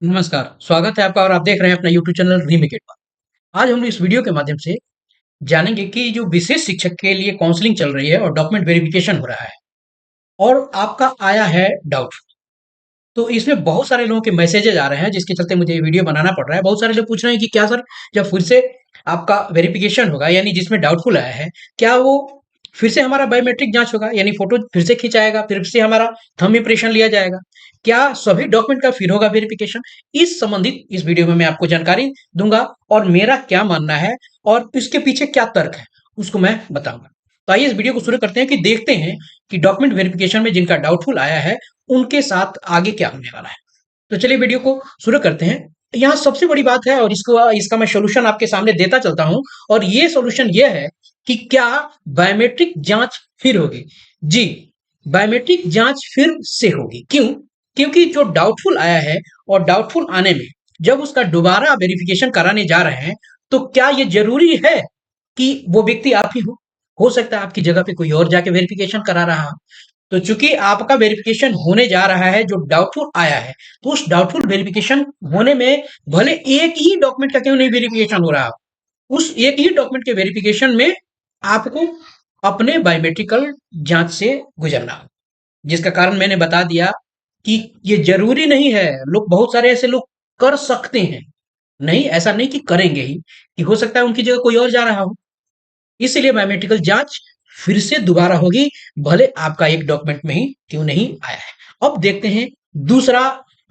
नमस्कार, स्वागत है आपका और आप देख रहे हैं अपना यूट्यूब चैनल रीमेक इट पर। आज हम इस वीडियो के माध्यम से जानेंगे कि जो विशेष शिक्षक के लिए काउंसलिंग चल रही है और डॉक्यूमेंट वेरिफिकेशन हो रहा है और आपका आया है डाउट। तो इसमें बहुत सारे लोगों के मैसेजेज आ रहे हैं जिसके चलते मुझे ये वीडियो बनाना पड़ रहा है। बहुत सारे लोग पूछ रहे हैं कि क्या सर, जब फिर से आपका वेरिफिकेशन होगा यानी जिसमें डाउटफुल आया है, क्या वो फिर से हमारा बायोमेट्रिक जांच होगा यानी फोटो फिर से खिंचाएगा, फिर से हमारा थंब इम्प्रेशन लिया जाएगा? क्या सभी डॉक्यूमेंट का फिर होगा वेरिफिकेशन? इस संबंधित इस वीडियो में मैं आपको जानकारी दूंगा और मेरा क्या मानना है और इसके पीछे क्या तर्क है उसको मैं बताऊंगा। तो आइए इस वीडियो को शुरू करते हैं कि देखते हैं कि डॉक्यूमेंट वेरिफिकेशन में जिनका डाउटफुल आया है उनके साथ आगे क्या होने वाला है। तो चलिए वीडियो को शुरू करते हैं। यहाँ सबसे बड़ी बात है और इसको इसका मैं सॉल्यूशन आपके सामने देता चलता हूं और ये सॉल्यूशन ये है कि क्या बायोमेट्रिक जांच फिर होगी? जी, बायोमेट्रिक जांच फिर से होगी। क्यों? क्योंकि जो डाउटफुल आया है और डाउटफुल आने में जब उसका दोबारा वेरिफिकेशन कराने जा रहे हैं, तो क्या ये जरूरी है कि वो व्यक्ति आप ही हो सकता है आपकी जगह पे कोई और जाके वेरिफिकेशन करा रहा हो। तो चूंकि आपका वेरिफिकेशन होने जा रहा है जो डाउटफुल आया है, तो उस डाउटफुल वेरिफिकेशन होने में भले एक ही डॉक्यूमेंट का क्यों नहीं वेरिफिकेशन हो रहा हो, उस एक ही डॉक्यूमेंट के वेरिफिकेशन में आपको अपने बायोमेट्रिकल जांच से गुजरना हो। जिसका कारण मैंने बता दिया कि ये जरूरी नहीं है। लोग, बहुत सारे ऐसे लोग कर सकते हैं, नहीं ऐसा नहीं कि करेंगे ही, कि हो सकता है उनकी जगह कोई और जा रहा हो। इसलिए बायोमेट्रिकल जांच फिर से दोबारा होगी, भले आपका एक डॉक्यूमेंट में ही क्यों नहीं आया है। अब देखते हैं दूसरा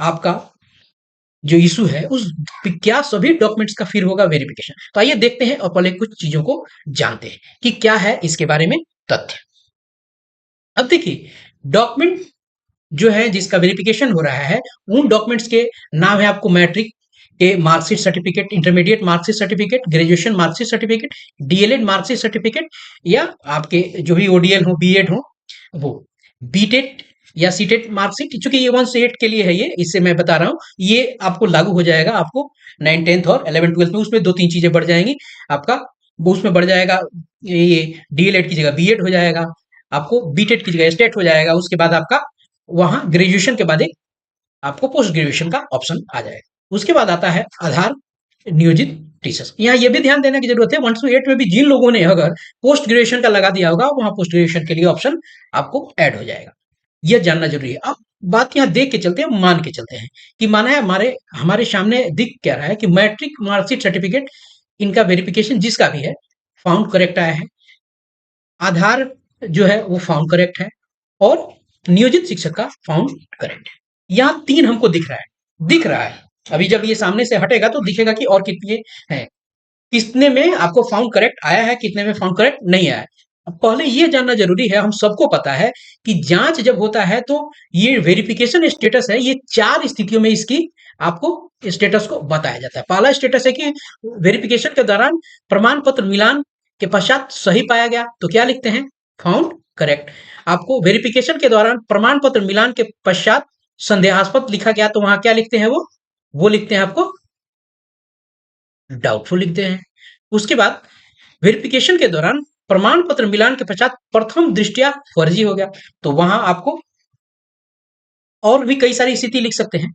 आपका जो इशू है, उस क्या सभी डॉक्यूमेंट्स का फिर होगा वेरिफिकेशन? तो आइए देखते हैं और पहले कुछ चीजों को जानते हैं कि क्या है इसके बारे में तथ्य। अब देखिए, डॉक्यूमेंट जो है जिसका वेरिफिकेशन हो रहा है, उन डॉक्यूमेंट्स के नाम है आपको मैट्रिक के marksheet certificate, intermediate marksheet certificate, graduation marksheet certificate, DElEd marksheet certificate, या आपके जो भी ओडीएल हो, बीएड हो, वो बीटेट या सीटेट मार्कशीट। चूंकि ये 1 से 8 के लिए है, ये इससे मैं बता रहा हूँ, ये आपको लागू हो जाएगा आपको 9 10th और 11 12th में। उसमें दो तीन चीजें बढ़ जाएंगी आपका। वो उसमें बढ़ जाएगा, ये डीएलएड की जगह बीएड हो जाएगा, आपको बीटेट की जगह स्टेट हो जाएगा। उसके बाद आपका वहां ग्रेजुएशन के बाद एक आपको पोस्ट ग्रेजुएशन का ऑप्शन आ जाएगा। उसके बाद आता है आधार नियोजित टीचर्स। यहाँ ये भी ध्यान देने की जरूरत है, 1 से 8 में भी जिन लोगों ने अगर पोस्ट ग्रेजुएशन का लगा दिया होगा, वहां पोस्ट ग्रेजुएशन के लिए ऑप्शन आपको ऐड हो जाएगा। यह जानना जरूरी है। अब बात यहाँ देख के चलते हैं, मान के चलते हैं कि माना है हमारे हमारे सामने दिख क्या रहा है कि मैट्रिक मार्कशीट सर्टिफिकेट, इनका वेरिफिकेशन जिसका भी है फाउंड करेक्ट आया है, आधार जो है वो फाउंड करेक्ट है, और नियोजित शिक्षक का फाउंड करेक्ट है। यहाँ 3 हमको दिख रहा है। अभी जब ये सामने से हटेगा तो दिखेगा कि और कितने हैं, कितने में आपको फाउंड करेक्ट आया है, कितने में फाउंड करेक्ट नहीं आया है। अब पहले ये जानना जरूरी है, हम सबको पता है कि जांच जब होता है तो ये वेरिफिकेशन स्टेटस है, ये 4 स्थितियों में इसकी आपको स्टेटस को बताया जाता है। पहला स्टेटस है कि वेरिफिकेशन के दौरान प्रमाण पत्र मिलान के पश्चात सही पाया गया, तो क्या लिखते हैं? Found correct. आपको वेरिफिकेशन के दौरान प्रमाण पत्र मिलान के पश्चात संदेहास्पद लिखा गया, तो वहां क्या लिखते हैं? वो लिखते हैं आपको डाउटफुल लिखते हैं। उसके बाद वेरिफिकेशन के दौरान प्रमाण पत्र मिलान के पश्चात प्रथम दृष्टया फर्जी हो गया, तो वहां आपको और भी कई सारी स्थिति लिख सकते हैं।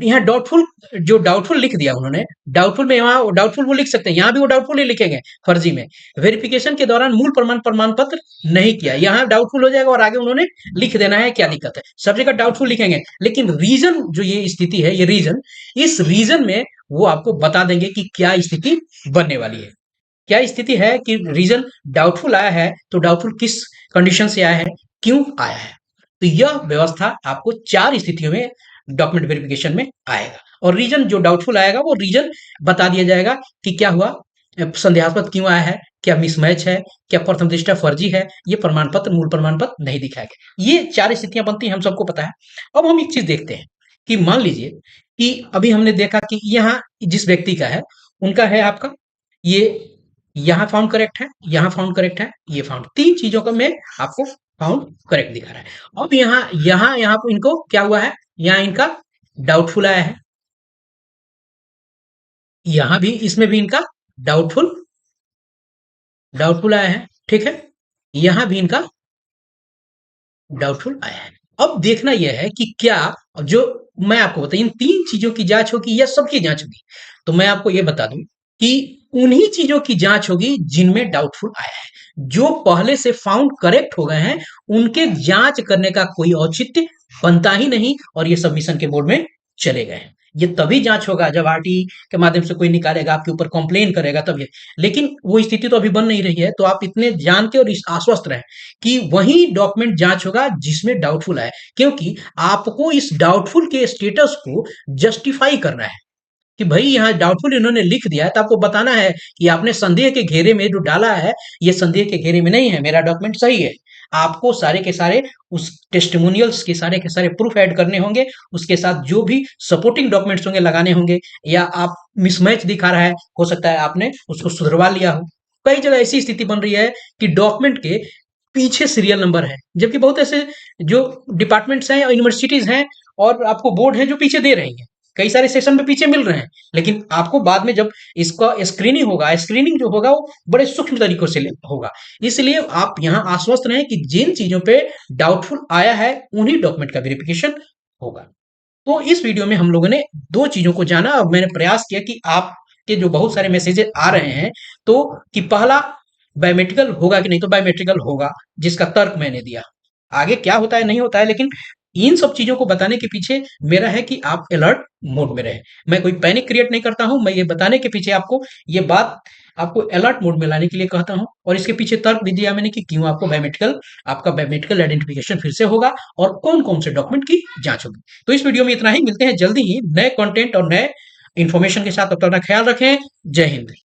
यहाँ डाउटफुल, जो डाउटफुल लिख दिया उन्होंने, डाउटफुल में यहाँ डाउटफुल वो लिख सकते हैं, यहाँ भी वो डाउटफुल ही लिखेंगे फर्जी में। वेरिफिकेशन के दौरान मूल प्रमाण पत्र नहीं किया, यहाँ डाउटफुल हो जाएगा और आगे उन्होंने लिख देना है क्या दिक्कत है। सब जगह डाउटफुल लिखेंगे, लेकिन रीजन जो ये स्थिति है, ये रीजन, इस रीजन में वो आपको बता देंगे कि क्या स्थिति बनने वाली है। क्या स्थिति है कि रीजन डाउटफुल आया है, तो डाउटफुल किस कंडीशन से आया है, क्यों आया है। तो यह व्यवस्था आपको 4 स्थितियों में डॉक्यूमेंट वेरिफिकेशन में आएगा, और रीजन जो डाउटफुल आएगा वो रीजन बता दिया जाएगा कि क्या हुआ, संदेहास्पद क्यों आया है, क्या मिसमैच है, क्या प्रथम दृष्टया फर्जी है, ये प्रमाण पत्र मूल प्रमाण पत्र नहीं दिखाया गया। ये 4 स्थितियां बनती हैं, हम सबको पता है। अब हम एक चीज देखते हैं कि मान लीजिए कि अभी हमने देखा कि यहाँ जिस व्यक्ति का है, उनका है आपका ये, यहाँ फाउंड करेक्ट है, यहाँ फाउंड करेक्ट है, ये फाउंड, 3 चीजों का में आपको फाउंड करेक्ट दिखा रहा है। अब यहाँ यहाँ यहाँ पे इनको क्या हुआ है, यहाँ इनका डाउटफुल आया है, यहाँ भी इसमें भी इनका डाउटफुल डाउटफुल आया है, ठीक है, यहाँ भी इनका डाउटफुल आया है। अब देखना यह है कि क्या जो मैं आपको बता इन 3 चीज़ों की जाँच होगी या सबकी जाँच होगी? तो मैं आपको ये बता दूँ कि उन्हीं चीज़ों की जाँच होगी जिनमें डाउटफुल आया है। जो पहले से फाउंड करेक्ट हो गए हैं, उनके जाँच करने का कोई औचित्य बनता ही नहीं और ये सबमिशन के मोड में चले गए हैं। ये तभी जाँच होगा जब आरटीई के माध्यम से कोई निकालेगा, आपके ऊपर कंप्लेन करेगा तब ये। लेकिन वो स्थिति तो अभी बन नहीं रही है, तो आप इतने जान के और इस आश्वस्त रहें कि वही डॉक्यूमेंट जाँच होगा जिसमें डाउटफुल आया है। क्योंकि आपको इस डाउटफुल के स्टेटस को जस्टिफाई करना है कि भाई यहाँ डाउटफुल इन्होंने लिख दिया है तो आपको बताना है कि आपने संदेह के घेरे में जो डाला है ये संदेह के घेरे में नहीं है, मेरा डॉक्यूमेंट सही है। आपको सारे के सारे उस टेस्टिमोनियल्स के सारे प्रूफ ऐड करने होंगे, उसके साथ जो भी सपोर्टिंग डॉक्यूमेंट्स होंगे लगाने होंगे, या आप मिसमैच दिखा रहा है, हो सकता है आपने उसको सुधरवा लिया हो। कई जगह ऐसी स्थिति बन रही है कि डॉक्यूमेंट के पीछे सीरियल नंबर है, जबकि बहुत ऐसे जो डिपार्टमेंट्स हैं, यूनिवर्सिटीज हैं और आपको बोर्ड है जो पीछे दे रही हैं, कई सारे सेशन में पीछे मिल रहे हैं। लेकिन आपको बाद में जब इसका स्क्रीनिंग होगा, स्क्रीनिंग जो होगा वो बड़े सूक्ष्म तरीकों से होगा। इसलिए आप यहाँ आश्वस्त रहें कि जिन चीजों पे डाउटफुल आया है उन्हीं डॉक्यूमेंट का वेरिफिकेशन होगा। तो इस वीडियो में हम लोगों ने दो चीजों को जाना और मैंने प्रयास किया कि आपके जो बहुत सारे मैसेजेस आ रहे हैं तो कि पहला बायोमेट्रिकल होगा कि नहीं, तो बायोमेट्रिकल होगा जिसका तर्क मैंने दिया। आगे क्या होता है नहीं होता है, लेकिन इन सब चीजों को बताने के पीछे मेरा है कि आप अलर्ट मोड में रहे। मैं कोई पैनिक क्रिएट नहीं करता हूं, मैं ये बताने के पीछे आपको ये बात आपको अलर्ट मोड में लाने के लिए कहता हूं और इसके पीछे तर्क भी दिया मैंने कि क्यों आपको बायोमेट्रिकल आपका बायोमेट्रिकल आइडेंटिफिकेशन फिर से होगा और कौन कौन से डॉक्यूमेंट की जांच होगी। तो इस वीडियो में इतना ही, मिलते हैं जल्दी ही नए कंटेंट और नए इन्फॉर्मेशन के साथ। तब तक अपना ख्याल रखें। जय हिंद।